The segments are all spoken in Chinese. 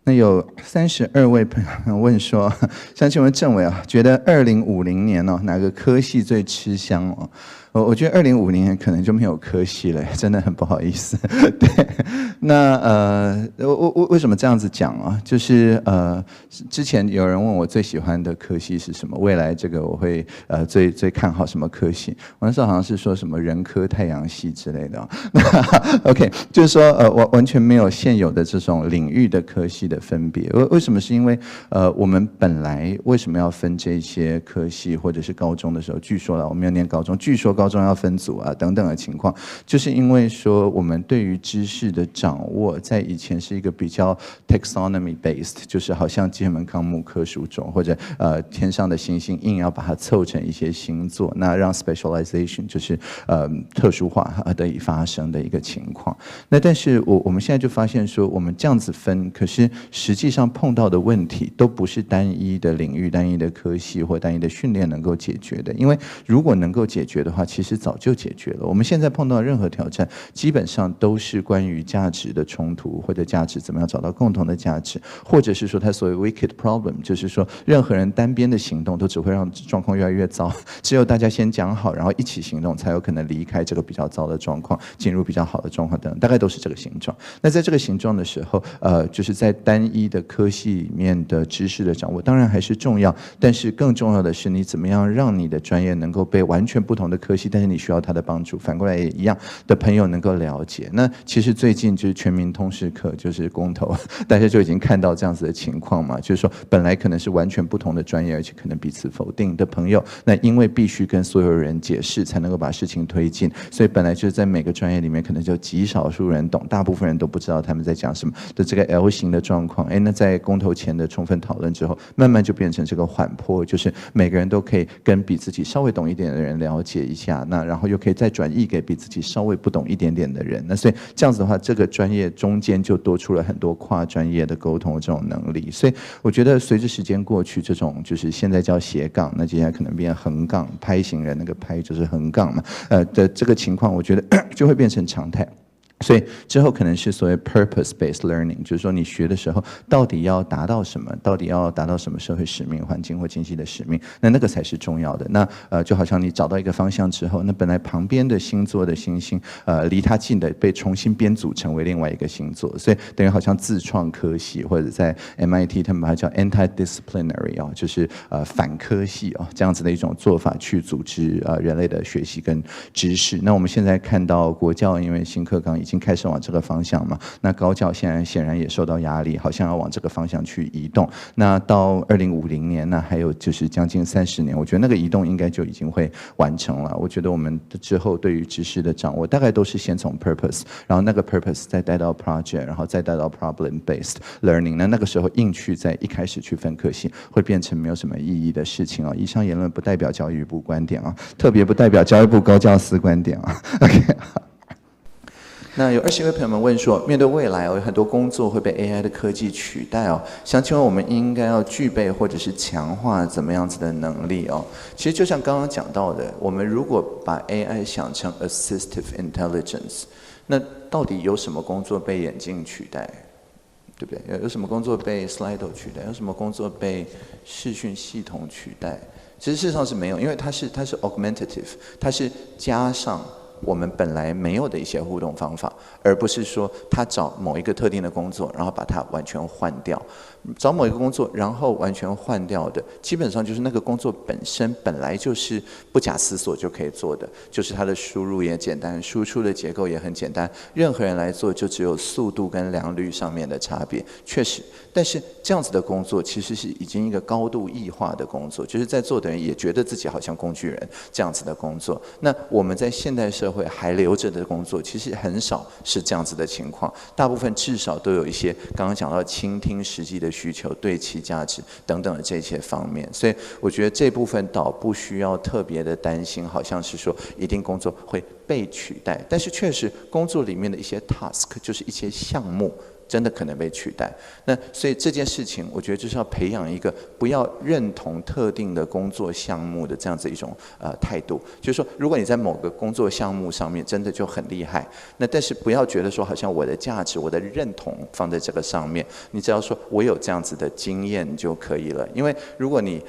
那有32位朋友问说，想请问政委啊，觉得2050年哦，哪个科系最吃香哦？我觉得2050年可能就没有科系了，真的很不好意思。对，那为什么这样子讲啊？就是之前有人问我最喜欢的科系是什么，未来这个我会最看好什么科系？我那时候好像是说什么人科太阳系之类的哦。OK，就是说完全没有现有的这种领域的科系的分别。为什么？是因为我们本来为什么要分这些科系，或者是高中的时候，据说了我们要念高中，据说高中要分组啊等等的情况，就是因为说我们对于知识的掌握，在以前是一个比较 taxonomy based， 就是好像基本门纲目科属种，或者天上的星星硬要把它凑成一些星座，那让 specialization 就是特殊化得以发生的一个情况。那但是我们现在就发现说，我们这样子分，可是实际上碰到的问题都不是单一的领域、单一的科系或单一的训练能够解决的。因为如果能够解决的话，其实早就解决了。我们现在碰到的任何挑战，基本上都是关于价值的冲突，或者价值怎么样找到共同的价值，或者是说它所谓 wicked problem， 就是说任何人单边的行动都只会让状况越来越糟。只有大家先讲好，然后一起行动，才有可能离开这个比较糟的状况，进入比较好的状况等等，大概都是这个形状。那在这个形状的时候，就是在单一的科系里面的知识的掌握，当然还是重要，但是更重要的是你怎么样让你的专业能够被完全不同的科系，但是你需要它的帮助，反过来也一样的朋友能够了解。那其实最近就是全民通识课，就是公投，大家就已经看到这样子的情况嘛，就是说本来可能是完全不同的专业，而且可能彼此否定的朋友，那因为必须跟所有人解释才能够把事情推进，所以本来就是在每个专业里面可能就极少数人懂，大部分人都不知道他们在讲什么的这个 L 型的状况。那在公投前的充分讨论之后，慢慢就变成这个缓坡，就是每个人都可以跟比自己稍微懂一点的人了解一下，那然后又可以再转译给比自己稍微不懂一点点的人。那所以这样子的话，这个专业中间就多出了很多跨专业的沟通的这种能力。所以我觉得随着时间过去，这种就是现在叫斜杠，那接下来可能变横杠，拍型人那个拍就是横杠嘛，的这个情况，我觉得就会变成常态。所以之后可能是所谓 purpose-based learning， 就是说你学的时候到底要达到什么，到底要达到什么社会使命、环境或经济的使命，那个才是重要的。那就好像你找到一个方向之后，那本来旁边的星座的星星，离它近的被重新编组成为另外一个星座，所以等于好像自创科系，或者在 MIT 他们把它叫 anti-disciplinary 哦，就是反科系哦，这样子的一种做法去组织人类的学习跟知识。那我们现在看到国教因为新课纲已经开始往这个方向嘛，那高教现在显然也受到压力，好像要往这个方向去移动。那到2050年，那还有就是将近30年，我觉得那个移动应该就已经会完成了。我觉得我们之后对于知识的掌握，大概都是先从 purpose， 然后那个 purpose 再带到 project， 然后再带到 problem based learning。那个时候硬去在一开始去分科系，会变成没有什么意义的事情啊。以上言论不代表教育部观点啊，特别不代表教育部高教司观点啊。OK。那有20位朋友们问说，面对未来有很多工作会被 AI 的科技取代哦，想请问我们应该要具备或者是强化怎么样子的能力哦？其实就像刚刚讲到的，我们如果把 AI 想成 assistive intelligence， 那到底有什么工作被眼镜取代？对不对？有什么工作被 Slido 取代？有什么工作被视讯系统取代？其实事实上是没有，因为它是 augmentative， 它是加上我们本来没有的一些互动方法，而不是说他找某一个特定的工作，然后把它完全换掉。找某一个工作，然后完全换掉的，基本上就是那个工作本身本来就是不假思索就可以做的，就是它的输入也简单，输出的结构也很简单，任何人来做就只有速度跟良率上面的差别，确实。但是这样子的工作其实是已经一个高度异化的工作，就是在做的人也觉得自己好像工具人这样子的工作。那我们在现代社会还留着的工作，其实很少是这样子的情况，大部分至少都有一些刚刚讲到倾听实际的需求、对齐价值等等的这些方面，所以我觉得这部分倒不需要特别的担心，好像是说一定工作会被取代，但是确实工作里面的一些 task 就是一些项目真的可能被取代。那所以这件事情，我觉得就是要培养一个不要认同特定的工作项目的这样子一种态度，就是说，如果你在某个工作项目上面真的就很厉害，那但是不要觉得说好像我的价值、我的认同放在这个上面，你只要说我有这样子的经验就可以了。因为如果你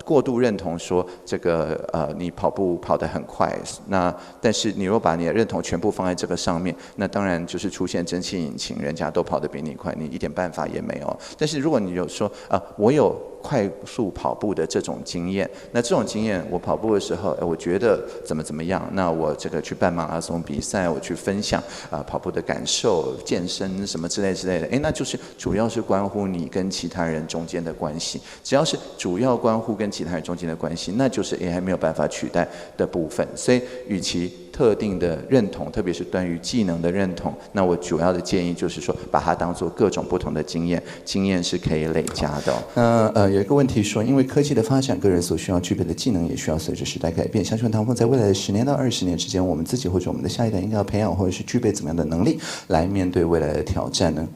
过度认同说这个你跑步跑得很快，那但是你若把你的认同全部放在这个上面，那当然就是出现蒸汽引擎，人家都跑得比你快，你一点办法也没有。但是如果你有说我有快速跑步的这种经验，那这种经验我跑步的时候，我觉得怎么样，那我这个去办马拉松比赛，我去分享跑步的感受、健身什么之类的，那就是主要是关乎你跟其他人中间的关系。只要是主要关乎跟其他人中间的关系，那就是 AI 没有办法取代的部分。所以与其特定的认同，特别是关于技能的认同，那我主要的建议就是说，把它当作各种不同的经验，经验是可以累加的。有一个问题说，因为科技的发展，个人所需要具备的技能也需要随着时代改变。想请问唐凤，在未来的10年到20年之间，我们自己或者我们的下一代应该要培养或者是具备怎么样的能力来面对未来的挑战呢？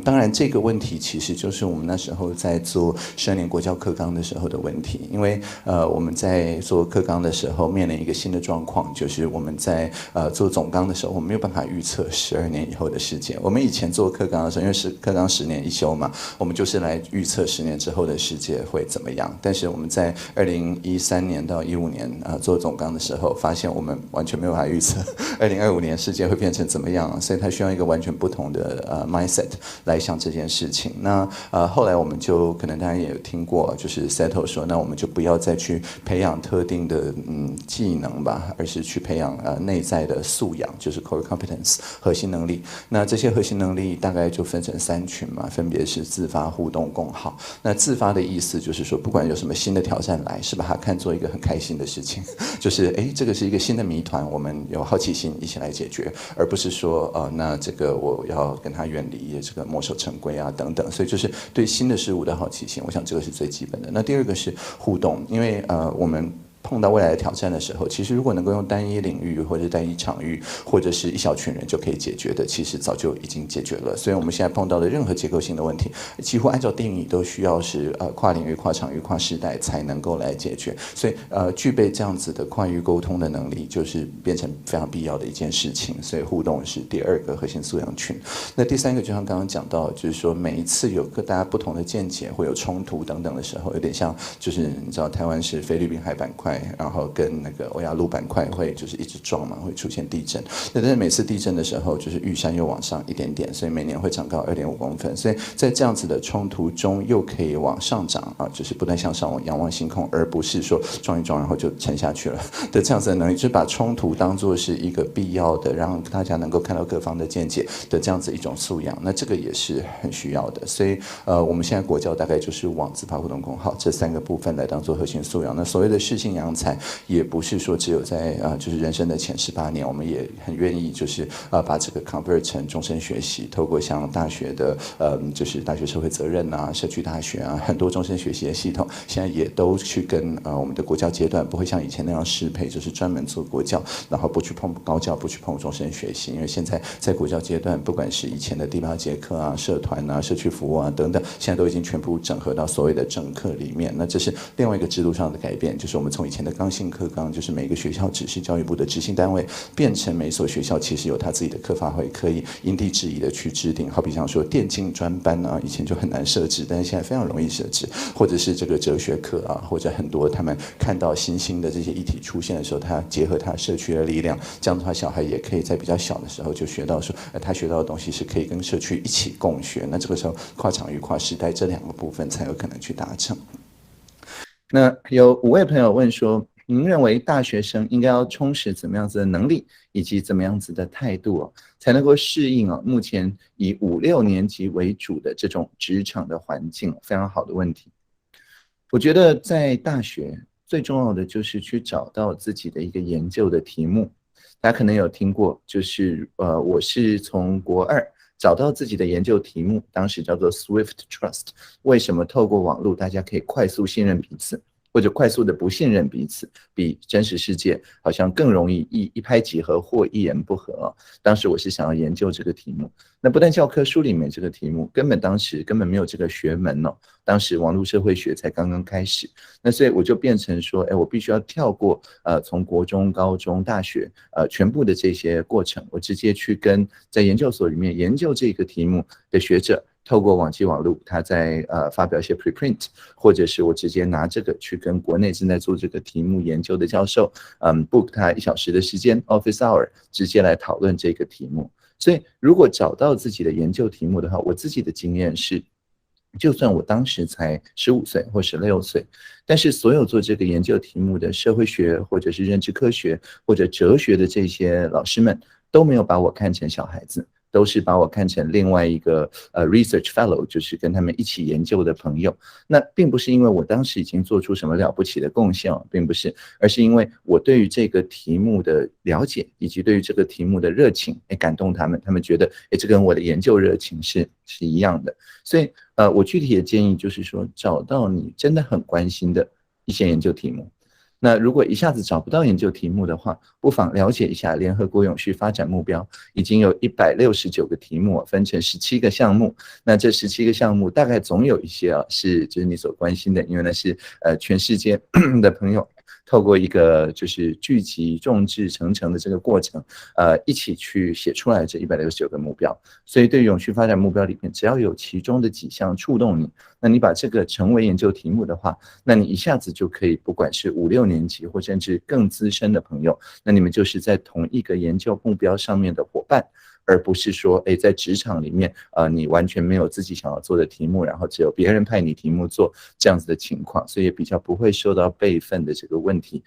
当然这个问题其实就是我们那时候在做12年国教课纲的时候的问题，因为我们在做课纲的时候面临一个新的状况，就是我们在做总纲的时候，我们没有办法预测12年以后的世界。我们以前做课纲的时候，因为是课纲10年一修嘛，我们就是来预测10年之后的世界会怎么样。但是我们在2013年到15年做总纲的时候，发现我们完全没有办法预测2025年世界会变成怎么样，所以它需要一个完全不同的mindset来想这件事情。那后来我们就可能大家也有听过，就是 Settle 说，那我们就不要再去培养特定的技能吧，而是去培养内在的素养，就是 core competence 核心能力。那这些核心能力大概就分成3群嘛，分别是自发、互动、共好。那自发的意思就是说，不管有什么新的挑战来，是把它看作一个很开心的事情，就是这个是一个新的谜团，我们有好奇心一起来解决，而不是说那这个我要跟他远离这个墨守成规啊等等。所以就是对新的事物的好奇心，我想这个是最基本的。那第二个是互动，因为我们碰到未来的挑战的时候，其实如果能够用单一领域或者单一场域或者是一小群人就可以解决的，其实早就已经解决了。所以我们现在碰到的任何结构性的问题，几乎按照定义都需要是跨领域、跨场域、跨时代才能够来解决。所以具备这样子的跨域沟通的能力，就是变成非常必要的一件事情。所以互动是第2个核心素养群。那第3个就像刚刚讲到，就是说每一次有大家不同的见解，会有冲突等等的时候，有点像就是你知道台湾是菲律宾海板块，然后跟那个欧亚陆板块会就是一直撞嘛，会出现地震。但是每次地震的时候，就是玉山又往上一点点，所以每年会长高2.5公分。所以在这样子的冲突中，又可以往上涨就是不断向上仰望星空，而不是说撞一撞然后就沉下去了的这样子的能力，就是把冲突当作是一个必要的，让大家能够看到各方的见解的这样子一种素养。那这个也是很需要的。所以我们现在国教大概就是往自发、互动、共好这3个部分来当做核心素养。那所谓的适性扬才，也不是说只有在就是人生的前18年，我们也很愿意就是把这个 convert 成终身学习，透过像大学的就是大学社会责任啊、社区大学啊，很多终身学习的系统，现在也都去跟我们的国教阶段不会像以前那样适配，就是专门做国教，然后不去碰高教，不去碰终身学习。因为现在在国教阶段，不管是以前的第8节课啊、社团啊、社区服务啊等等，现在都已经全部整合到所谓的正课里面。那这是另外一个制度上的改变，就是我们从以前的刚性课纲，就是每个学校只是教育部的执行单位，变成每所学校其实有他自己的课发会，可以因地制宜的去制定。好比像说电竞专班啊，以前就很难设置，但是现在非常容易设置，或者是这个哲学课啊，或者很多他们看到新兴的这些议题出现的时候，他结合他社区的力量，这样的话小孩也可以在比较小的时候就学到说，他学到的东西是可以跟社区一起共学。那这个时候跨场域、跨时代这2个部分才有可能去达成。那有5位朋友问说，您认为大学生应该要充实怎么样子的能力，以及怎么样子的态度才能够适应目前以5、6年级为主的这种职场的环境？非常好的问题。我觉得在大学最重要的就是去找到自己的一个研究的题目。大家可能有听过，就是我是从国2找到自己的研究题目，当时叫做 Swift Trust。为什么透过网络大家可以快速信任彼此？或者快速的不信任彼此，比真实世界好像更容易一拍即合或一言不合当时我是想要研究这个题目，那不但教科书里面这个题目，当时根本没有这个学门当时网络社会学才刚刚开始，那所以我就变成说，我必须要跳过从国中、高中、大学全部的这些过程，我直接去跟在研究所里面研究这个题目的学者。透过网际网路，他在发表一些 preprint， 或者是我直接拿这个去跟国内正在做这个题目研究的教授，book 他1小时的时间 office hour， 直接来讨论这个题目。所以如果找到自己的研究题目的话，我自己的经验是，就算我当时才15岁或16岁，但是所有做这个研究题目的社会学或者是认知科学或者哲学的这些老师们，都没有把我看成小孩子。都是把我看成另外一个research fellow， 就是跟他们一起研究的朋友。那并不是因为我当时已经做出什么了不起的贡献，并不是，而是因为我对于这个题目的了解，以及对于这个题目的热情，感动他们，他们觉得，这跟我的研究热情是一样的。所以，我具体的建议就是说，找到你真的很关心的一些研究题目。那如果一下子找不到研究题目的话，不妨了解一下联合国永续发展目标，已经有169个题目，分成17个项目。那这17个项目大概总有一些是就是你所关心的，因为那是全世界的朋友透过一个就是聚集众志成城的这个过程，一起去写出来这169个目标。所以对于永续发展目标里面，只要有其中的几项触动你，那你把这个成为研究题目的话，那你一下子就可以，不管是5、6年级或甚至更资深的朋友，那你们就是在同一个研究目标上面的伙伴。而不是说，在职场里面，你完全没有自己想要做的题目，然后只有别人派你题目做这样子的情况，所以也比较不会受到辈分的这个问题，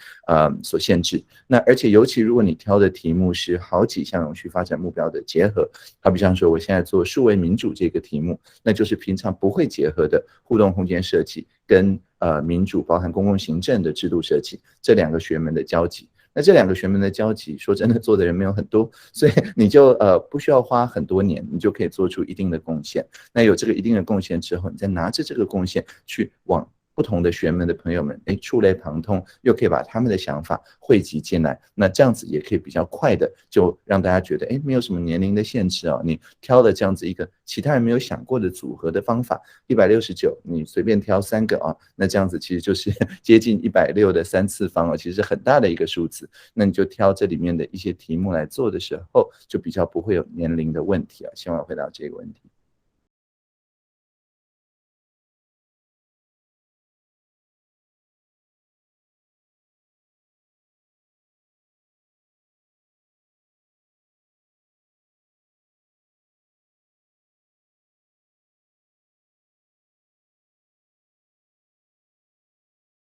所限制。那而且尤其如果你挑的题目是好几项永续发展目标的结合，好比像说我现在做数位民主这个题目，那就是平常不会结合的互动空间设计跟民主包含公共行政的制度设计这2个学门的交集。那这2个学门的交集，说真的做的人没有很多，所以你就不需要花很多年，你就可以做出一定的贡献。那有这个一定的贡献之后，你再拿着这个贡献去往不同的学门的朋友们，触类旁通，又可以把他们的想法汇集进来，那这样子也可以比较快的就让大家觉得，没有什么年龄的限制你挑了这样子一个其他人没有想过的组合的方法，169，你随便挑3个那这样子其实就是接近160的3次方其实是很大的一个数字，那你就挑这里面的一些题目来做的时候，就比较不会有年龄的问题希望回答这个问题。